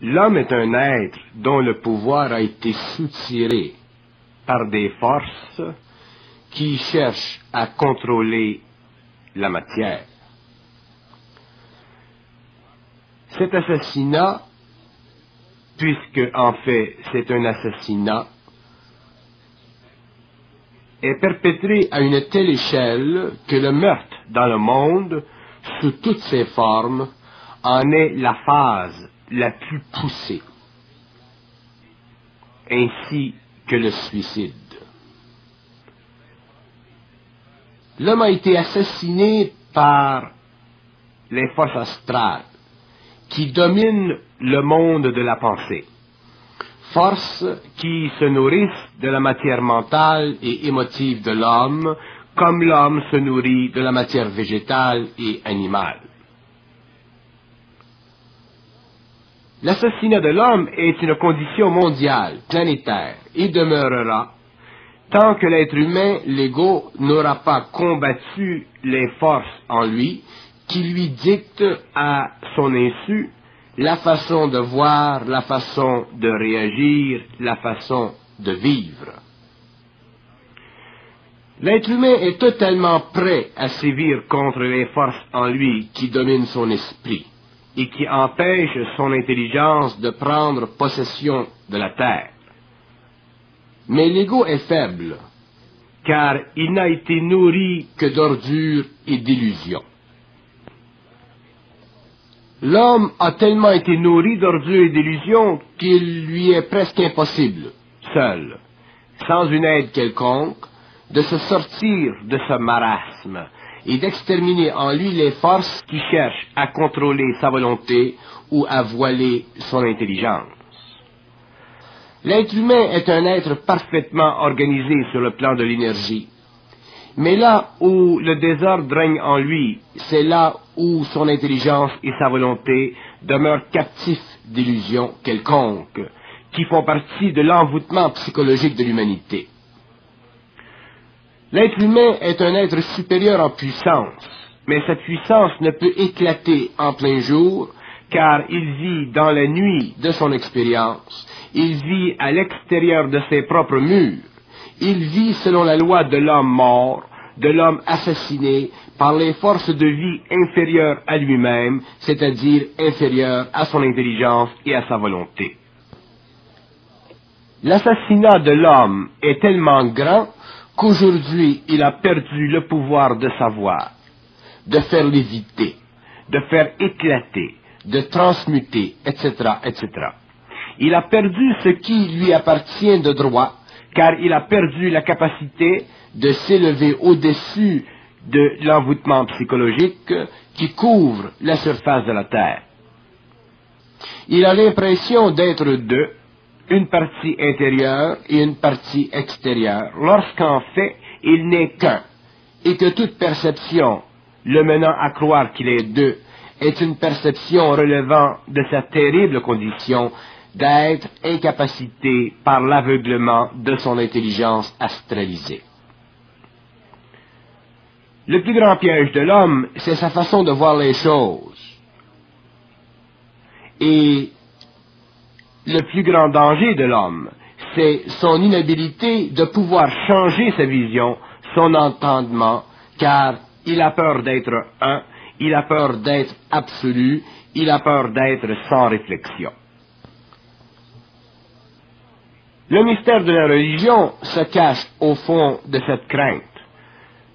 L'homme est un être dont le pouvoir a été soutiré par des forces qui cherchent à contrôler la matière. Cet assassinat, puisque en fait c'est un assassinat, est perpétré à une telle échelle que le meurtre dans le monde, sous toutes ses formes, en est la phase la plus poussée, ainsi que le suicide. L'homme a été assassiné par les forces astrales qui dominent le monde de la pensée, forces qui se nourrissent de la matière mentale et émotive de l'homme, comme l'homme se nourrit de la matière végétale et animale. L'assassinat de l'homme est une condition mondiale, planétaire, et demeurera tant que l'être humain, l'ego, n'aura pas combattu les forces en lui qui lui dictent à son insu la façon de voir, la façon de réagir, la façon de vivre. L'être humain est totalement prêt à sévir contre les forces en lui qui dominent son esprit et qui empêchent son intelligence de prendre possession de la terre. Mais l'ego est faible, car il n'a été nourri que d'ordures et d'illusions. L'homme a tellement été nourri d'ordures et d'illusions qu'il lui est presque impossible, seul, sans une aide quelconque, de se sortir de ce marasme et d'exterminer en lui les forces qui cherchent à contrôler sa volonté ou à voiler son intelligence. L'être humain est un être parfaitement organisé sur le plan de l'énergie. Mais là où le désordre règne en lui, c'est là où son intelligence et sa volonté demeurent captifs d'illusions quelconques, qui font partie de l'envoûtement psychologique de l'humanité. L'être humain est un être supérieur en puissance, mais cette puissance ne peut éclater en plein jour, car il vit dans la nuit de son expérience, il vit à l'extérieur de ses propres murs, il vit selon la loi de l'homme mort, de l'homme assassiné par les forces de vie inférieures à lui-même, c'est-à-dire inférieures à son intelligence et à sa volonté. L'assassinat de l'homme est tellement grand qu'aujourd'hui il a perdu le pouvoir de savoir, de faire léviter, de faire éclater, de transmuter, etc., etc. Il a perdu ce qui lui appartient de droit, car il a perdu la capacité de s'élever au-dessus de l'envoûtement psychologique qui couvre la surface de la Terre. Il a l'impression d'être deux, une partie intérieure et une partie extérieure, lorsqu'en fait il n'est qu'un, et que toute perception le menant à croire qu'il est deux est une perception relevant de sa terrible condition d'être incapacité par l'aveuglement de son intelligence astralisée. Le plus grand piège de l'homme, c'est sa façon de voir les choses. Et le plus grand danger de l'homme, c'est son inhabilité de pouvoir changer sa vision, son entendement, car il a peur d'être un, il a peur d'être absolu, il a peur d'être sans réflexion. Le mystère de la religion se cache au fond de cette crainte,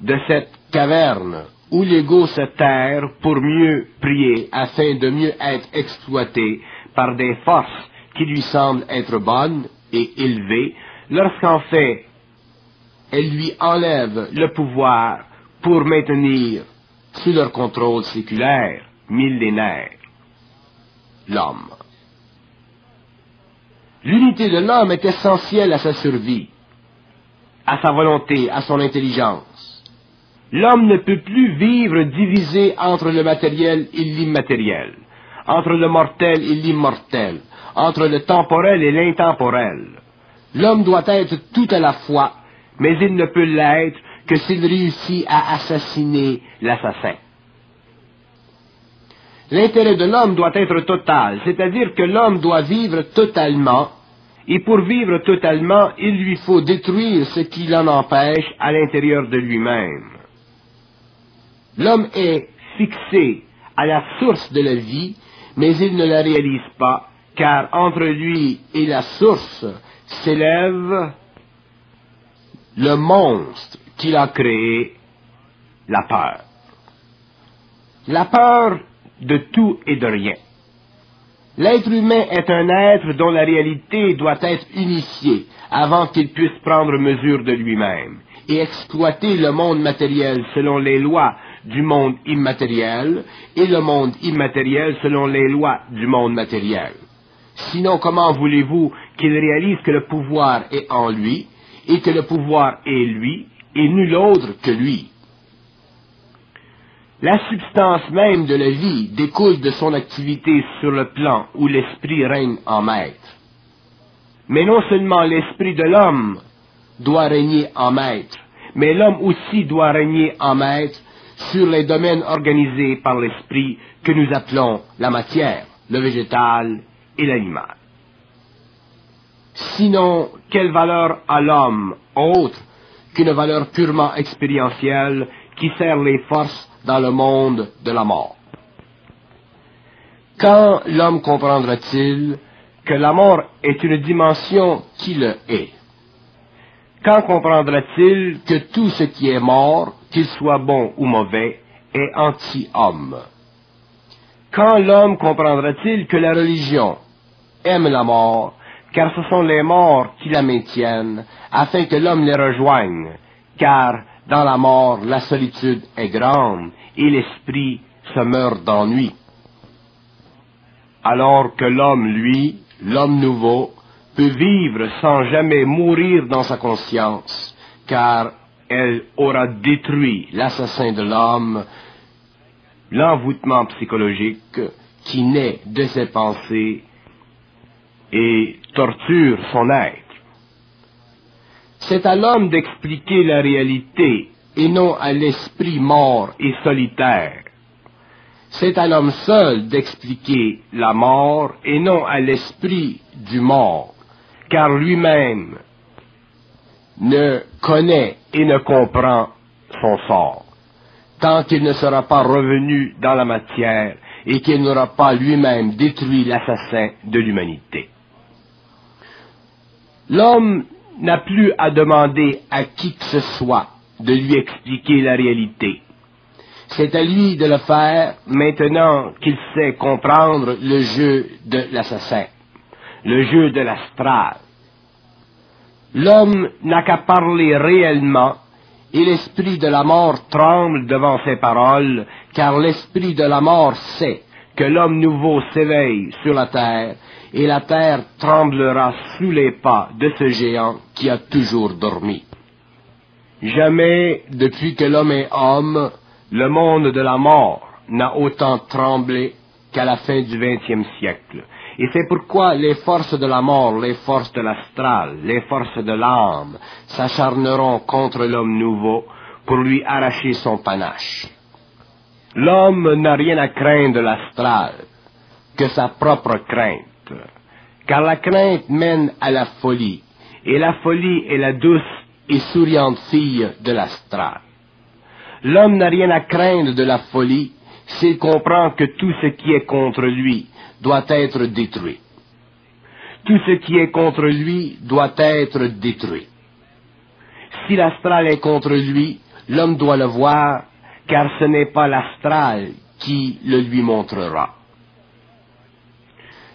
de cette caverne où l'ego se terre pour mieux prier afin de mieux être exploité par des forces qui lui semblent être bonnes et élevées, lorsqu'en fait elles lui enlèvent le pouvoir pour maintenir sous leur contrôle séculaire, millénaire, l'homme. L'unité de l'homme est essentielle à sa survie, à sa volonté, à son intelligence. L'homme ne peut plus vivre divisé entre le matériel et l'immatériel, entre le mortel et l'immortel, entre le temporel et l'intemporel. L'homme doit être tout à la fois, mais il ne peut l'être que s'il réussit à assassiner l'assassin. L'intérêt de l'homme doit être total, c'est-à-dire que l'homme doit vivre totalement, et pour vivre totalement, il lui faut détruire ce qui l'en empêche à l'intérieur de lui-même. L'homme est fixé à la source de la vie, mais il ne la réalise pas, car entre lui et la source s'élève le monstre qu'il a créé, la peur. La peur de tout et de rien. L'être humain est un être dont la réalité doit être unifiée avant qu'il puisse prendre mesure de lui-même et exploiter le monde matériel selon les lois du monde immatériel et le monde immatériel selon les lois du monde matériel. Sinon, comment voulez-vous qu'il réalise que le pouvoir est en lui et que le pouvoir est lui et nul autre que lui? La substance même de la vie découle de son activité sur le plan où l'esprit règne en maître. Mais non seulement l'esprit de l'homme doit régner en maître, mais l'homme aussi doit régner en maître sur les domaines organisés par l'esprit que nous appelons la matière, le végétal et l'animal. Sinon, quelle valeur a l'homme autre qu'une valeur purement expérientielle qui sert les forces dans le monde de la mort? Quand l'homme comprendra-t-il que la mort est une dimension qui le est? Quand comprendra-t-il que tout ce qui est mort, qu'il soit bon ou mauvais, est anti-homme? Quand l'homme comprendra-t-il que la religion aime la mort, car ce sont les morts qui la maintiennent, afin que l'homme les rejoigne, car dans la mort, la solitude est grande et l'esprit se meurt d'ennui. Alors que l'homme, lui, l'homme nouveau, peut vivre sans jamais mourir dans sa conscience, car elle aura détruit l'assassin de l'homme, l'envoûtement psychologique qui naît de ses pensées et torture son être. C'est à l'homme d'expliquer la réalité et non à l'esprit mort et solitaire. C'est à l'homme seul d'expliquer la mort et non à l'esprit du mort, car lui-même ne connaît et ne comprend son sort, tant qu'il ne sera pas revenu dans la matière et qu'il n'aura pas lui-même détruit l'assassin de l'humanité. L'homme n'a plus à demander à qui que ce soit de lui expliquer la réalité. C'est à lui de le faire maintenant qu'il sait comprendre le jeu de l'assassin, le jeu de l'astral. L'homme n'a qu'à parler réellement et l'esprit de la mort tremble devant ses paroles, car l'esprit de la mort sait que l'homme nouveau s'éveille sur la terre et la terre tremblera sous les pas de ce géant qui a toujours dormi. Jamais, depuis que l'homme est homme, le monde de la mort n'a autant tremblé qu'à la fin du XXe siècle. Et c'est pourquoi les forces de la mort, les forces de l'astral, les forces de l'âme s'acharneront contre l'homme nouveau pour lui arracher son panache. L'homme n'a rien à craindre de l'astral que sa propre crainte, car la crainte mène à la folie, et la folie est la douce et souriante fille de l'astral. L'homme n'a rien à craindre de la folie s'il comprend que tout ce qui est contre lui doit être détruit. Tout ce qui est contre lui doit être détruit. Si l'astral est contre lui, l'homme doit le voir, car ce n'est pas l'astral qui le lui montrera.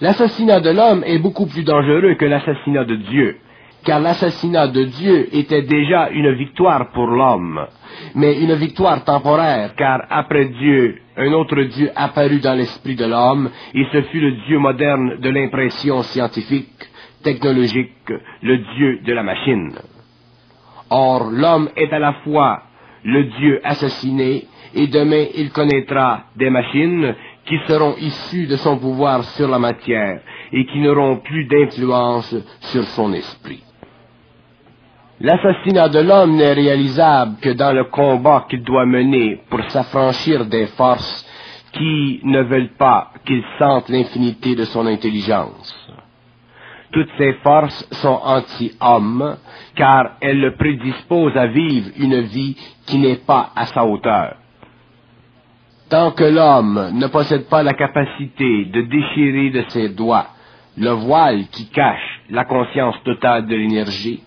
L'assassinat de l'homme est beaucoup plus dangereux que l'assassinat de Dieu, car l'assassinat de Dieu était déjà une victoire pour l'homme, mais une victoire temporaire, car après Dieu, un autre Dieu apparut dans l'esprit de l'homme, et ce fut le Dieu moderne de l'impression scientifique, technologique, le Dieu de la machine. Or, l'homme est à la fois le Dieu assassiné, et demain il connaîtra des machines qui seront issues de son pouvoir sur la matière, et qui n'auront plus d'influence sur son esprit. L'assassinat de l'homme n'est réalisable que dans le combat qu'il doit mener pour s'affranchir des forces qui ne veulent pas qu'il sente l'infinité de son intelligence. Toutes ces forces sont anti-homme, car elles le prédisposent à vivre une vie qui n'est pas à sa hauteur. Tant que l'homme ne possède pas la capacité de déchirer de ses doigts le voile qui cache la conscience totale de l'énergie,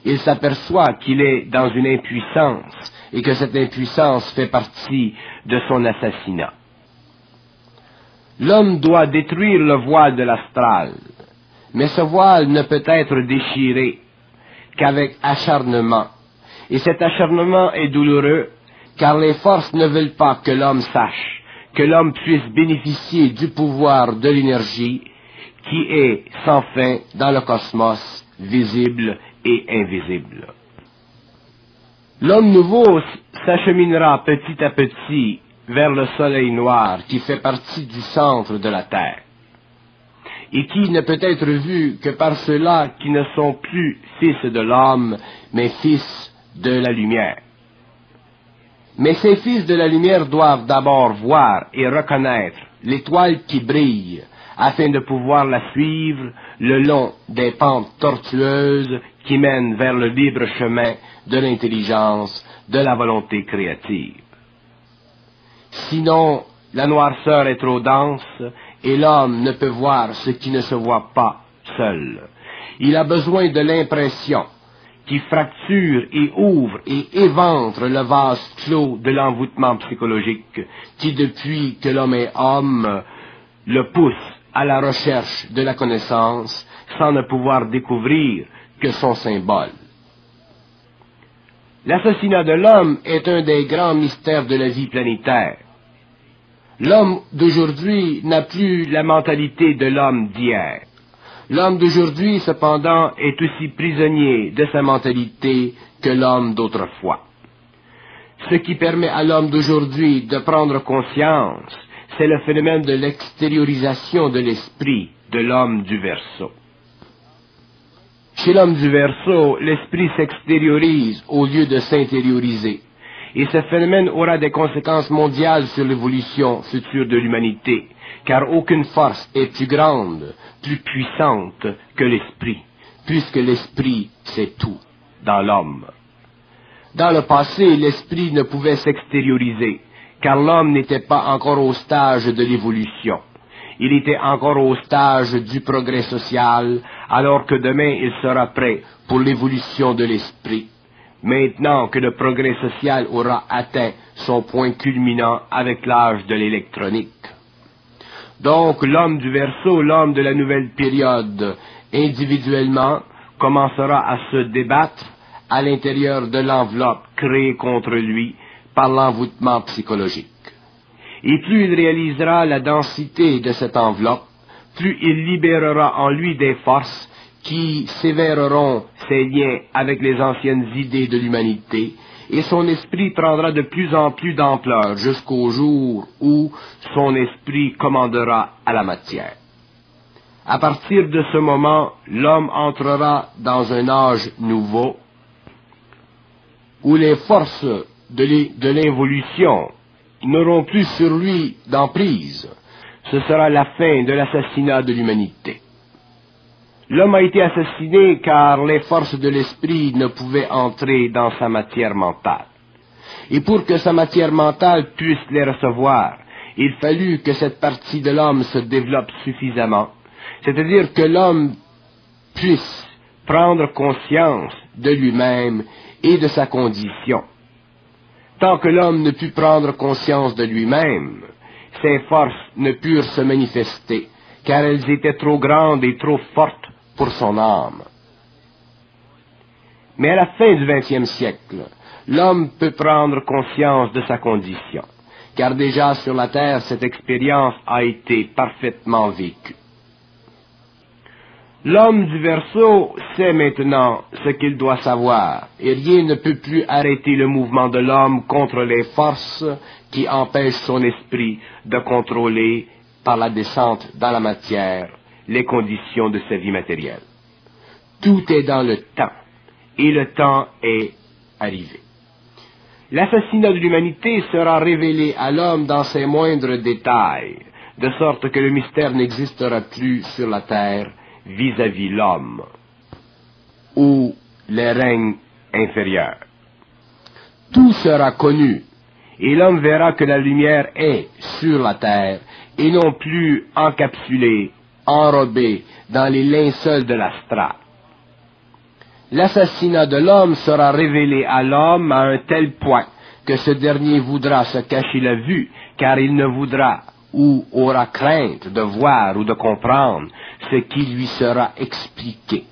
il s'aperçoit qu'il est dans une impuissance et que cette impuissance fait partie de son assassinat. L'homme doit détruire le voile de l'astral, mais ce voile ne peut être déchiré qu'avec acharnement. Et cet acharnement est douloureux, car les forces ne veulent pas que l'homme sache, que l'homme puisse bénéficier du pouvoir de l'énergie qui est sans fin dans le cosmos, visible et invisible. L'homme nouveau s'acheminera petit à petit vers le soleil noir qui fait partie du centre de la Terre et qui ne peut être vu que par ceux-là qui ne sont plus fils de l'homme, mais fils de la lumière. Mais ces fils de la lumière doivent d'abord voir et reconnaître l'étoile qui brille, afin de pouvoir la suivre le long des pentes tortueuses qui mènent vers le libre chemin de l'intelligence, de la volonté créative. Sinon, la noirceur est trop dense et l'homme ne peut voir ce qui ne se voit pas seul. Il a besoin de l'impression qui fracture et ouvre et éventre le vase clos de l'envoûtement psychologique qui, depuis que l'homme est homme, le pousse à la recherche de la connaissance sans ne pouvoir découvrir que son symbole. L'assassinat de l'homme est un des grands mystères de la vie planétaire. L'homme d'aujourd'hui n'a plus la mentalité de l'homme d'hier. L'homme d'aujourd'hui, cependant, est aussi prisonnier de sa mentalité que l'homme d'autrefois. Ce qui permet à l'homme d'aujourd'hui de prendre conscience, c'est le phénomène de l'extériorisation de l'esprit de l'homme du Verseau. Chez l'homme du Verseau, l'esprit s'extériorise au lieu de s'intérioriser. Et ce phénomène aura des conséquences mondiales sur l'évolution future de l'humanité, car aucune force est plus grande, plus puissante que l'esprit, puisque l'esprit, c'est tout dans l'homme. Dans le passé, l'esprit ne pouvait s'extérioriser, car l'homme n'était pas encore au stage de l'évolution. Il était encore au stage du progrès social, alors que demain il sera prêt pour l'évolution de l'esprit. Maintenant que le progrès social aura atteint son point culminant avec l'âge de l'électronique. Donc l'homme du Verseau, l'homme de la nouvelle période, individuellement, commencera à se débattre à l'intérieur de l'enveloppe créée contre lui par l'envoûtement psychologique. Et plus il réalisera la densité de cette enveloppe, plus il libérera en lui des forces qui sévèreront ses liens avec les anciennes idées de l'humanité, et son esprit prendra de plus en plus d'ampleur jusqu'au jour où son esprit commandera à la matière. À partir de ce moment, l'homme entrera dans un âge nouveau, où les forces de l'involution n'auront plus sur lui d'emprise. Ce sera la fin de l'assassinat de l'humanité. L'homme a été assassiné car les forces de l'esprit ne pouvaient entrer dans sa matière mentale. Et pour que sa matière mentale puisse les recevoir, il fallut que cette partie de l'homme se développe suffisamment, c'est-à-dire que l'homme puisse prendre conscience de lui-même et de sa condition. Tant que l'homme ne put prendre conscience de lui-même, ses forces ne purent se manifester, car elles étaient trop grandes et trop fortes pour son âme. Mais à la fin du XXe siècle, l'homme peut prendre conscience de sa condition, car déjà sur la Terre, cette expérience a été parfaitement vécue. L'homme du Verseau sait maintenant ce qu'il doit savoir, et rien ne peut plus arrêter le mouvement de l'homme contre les forces qui empêchent son esprit de contrôler, par la descente dans la matière, les conditions de sa vie matérielle. Tout est dans le temps, et le temps est arrivé. L'assassinat de l'humanité sera révélé à l'homme dans ses moindres détails, de sorte que le mystère n'existera plus sur la terre vis-à-vis l'homme ou les règnes inférieurs. Tout sera connu, et l'homme verra que la lumière est sur la terre, et non plus encapsulée, enrobée dans les linceuls de l'astral. L'assassinat de l'homme sera révélé à l'homme à un tel point que ce dernier voudra se cacher la vue, car il ne voudra ou aura crainte de voir ou de comprendre ce qui lui sera expliqué.